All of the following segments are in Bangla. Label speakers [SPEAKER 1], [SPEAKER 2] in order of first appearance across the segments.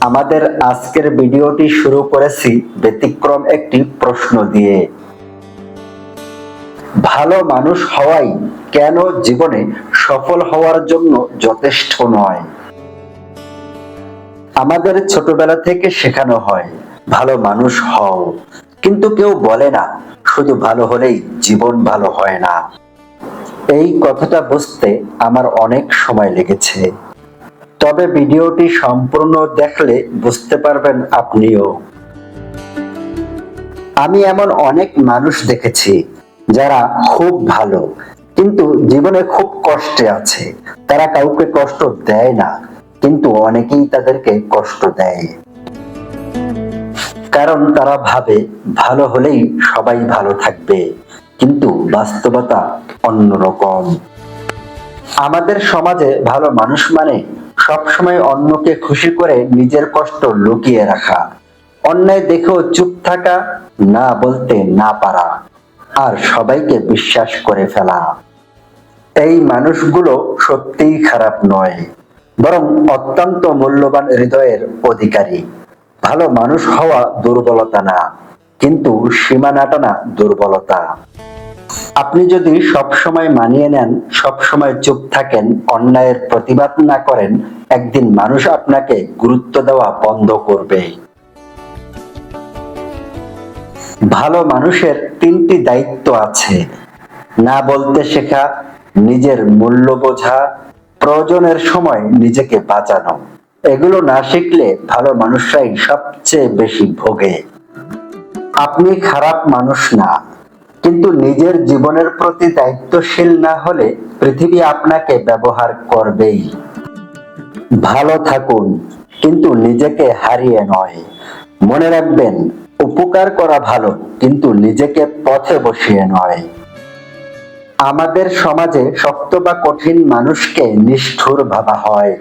[SPEAKER 1] আমাদের আজকের ভিডিওটি শুরু করেছি ব্যতিক্রম একটি প্রশ্ন দিয়ে। ভালো মানুষ হওয়াই কেন জীবনে সফল হওয়ার জন্য যথেষ্ট নয়? আমাদের ছোটবেলা থেকে শেখানো হয় ভালো মানুষ হও, কিন্তু কেউ বলে না শুধু ভালো হলেই জীবন ভালো হয় না। এই কথাটা বুঝতে আমার অনেক সময় লেগেছে, তবে ভিডিওটি সম্পূর্ণ দেখলে বুঝতে পারবেন আপনিও। আমি এমন অনেক মানুষ দেখেছি যারা খুব ভালো, কিন্তু জীবনে খুব কষ্টে আছে। তারা কাউকে কষ্ট দেয় না, কিন্তু অনেকেই তাদেরকে কষ্ট দেয়, কারণ তারা ভাবে ভালো হলেই সবাই ভালো থাকবে, কিন্তু বাস্তবতা অন্যরকম। আমাদের সমাজে ভালো মানুষ মানে সবসময় অন্যকে খুশি করে নিজের কষ্ট লুকিয়ে রাখা, অন্যায় দেখেও চুপ থাকা, না বলতে না পারা, আর সবাইকে বিশ্বাস করে ফেলা। এই মানুষগুলো সত্যিই খারাপ নয়, বরং অত্যন্ত মূল্যবান হৃদয়ের অধিকারী। ভালো মানুষ হওয়া দুর্বলতা না, কিন্তু সীমা না টানা দুর্বলতা। আপনি যদি সবসময় মানিয়ে নেন, সবসময় চুপ থাকেন, অন্যায়ের প্রতিবাদ না করেন, একদিন মানুষ আপনাকে গুরুত্ব দেওয়া বন্ধ করবে। ভালো মানুষের তিনটি দায়িত্ব আছে: না বলতে শেখা, নিজের মূল্য বোঝা, প্রয়োজনের সময় নিজেকে বাঁচানো। এগুলো না শিখলে ভালো মানুষরাই সবচেয়ে বেশি ভোগে। আপনি খারাপ মানুষ না, কিন্তু নিজের জীবনের প্রতি দায়িত্বশীল না হলে পৃথিবী আপনাকে ব্যবহার করবেই। ভালো থাকুন, কিন্তু নিজেকে হারিয়ে নয়। মনে রাখবেন, উপকার করা ভালো, কিন্তু নিজেকে পথে বসিয়ে নয়। আমাদের সমাজে শক্ত বা কঠিন মানুষকে নিষ্ঠুর ভাবা হয়,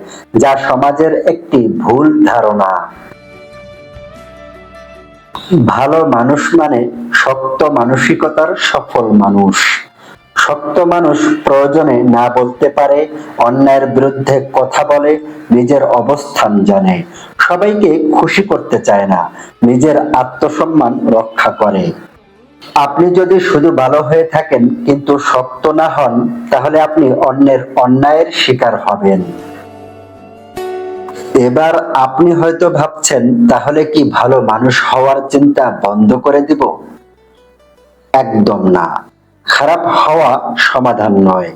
[SPEAKER 1] যা সমাজের একটি ভুল ধারণা। ভালো মানুষ মানে শক্ত মানসিকতার সফল মানুষ। শক্ত মানুষ প্রয়োজনে না বলতে পারে, অন্যায়ের বিরুদ্ধে কথা বলে, নিজের অবস্থান জানে, সবাইকে খুশি করতে চায় না, নিজের আত্মসম্মান রক্ষা করে। আপনি যদি শুধু ভালো হয়ে থাকেন কিন্তু শক্ত না হন, তাহলে আপনি অন্যের অন্যায়ের শিকার হবেন। এবার আপনি হয়তো ভাবছেন, তাহলে কি ভালো মানুষ হওয়ার চিন্তা বন্ধ করে দিব? একদম না। খারাপ হওয়া সমাধান নয়,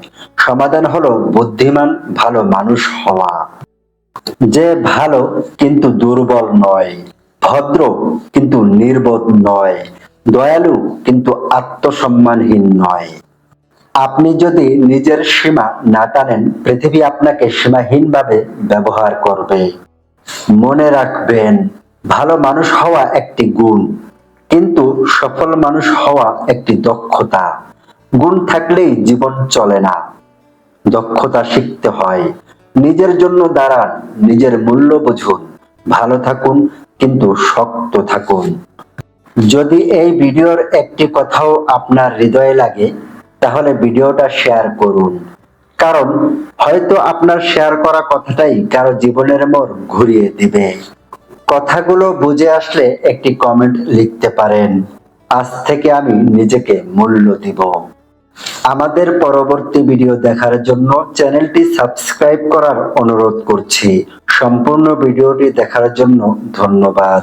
[SPEAKER 1] সমাধান হলো বুদ্ধিমান ভালো মানুষ হওয়া। যে ভালো কিন্তু দুর্বল নয়, ভদ্র কিন্তু নির্বোধ নয়, দয়ালু কিন্তু আত্মসম্মানহীন নয়। আপনি যদি নিজের সীমা না টানেন, পৃথিবী আপনাকে সীমাহীনভাবে ব্যবহার করবে। মনে রাখবেন, ভালো মানুষ হওয়া একটি গুণ, কিন্তু সফল মানুষ হওয়া একটি দক্ষতা। গুণ থাকলেই জীবন চলে না, দক্ষতা শিখতে হয়। নিজের জন্য দাঁড়ান, নিজের মূল্য বুঝুন, ভালো থাকুন, কিন্তু শক্ত থাকুন। যদি এই ভিডিওর একটি কথাও আপনার হৃদয়ে লাগে, তাহলে ভিডিওটা শেয়ার করুন, কারণ হয়তো আপনার শেয়ার করা কথাটাই কারো জীবনের মোড় ঘুরিয়ে দিবে। কথাগুলো বুঝে আসলে একটি কমেন্ট লিখতে পারেন, আজ থেকে আমি নিজেকে মূল্য দিব। আমাদের পরবর্তী ভিডিও দেখার জন্য চ্যানেলটি সাবস্ক্রাইব করার অনুরোধ করছি। সম্পূর্ণ ভিডিওটি দেখার জন্য ধন্যবাদ।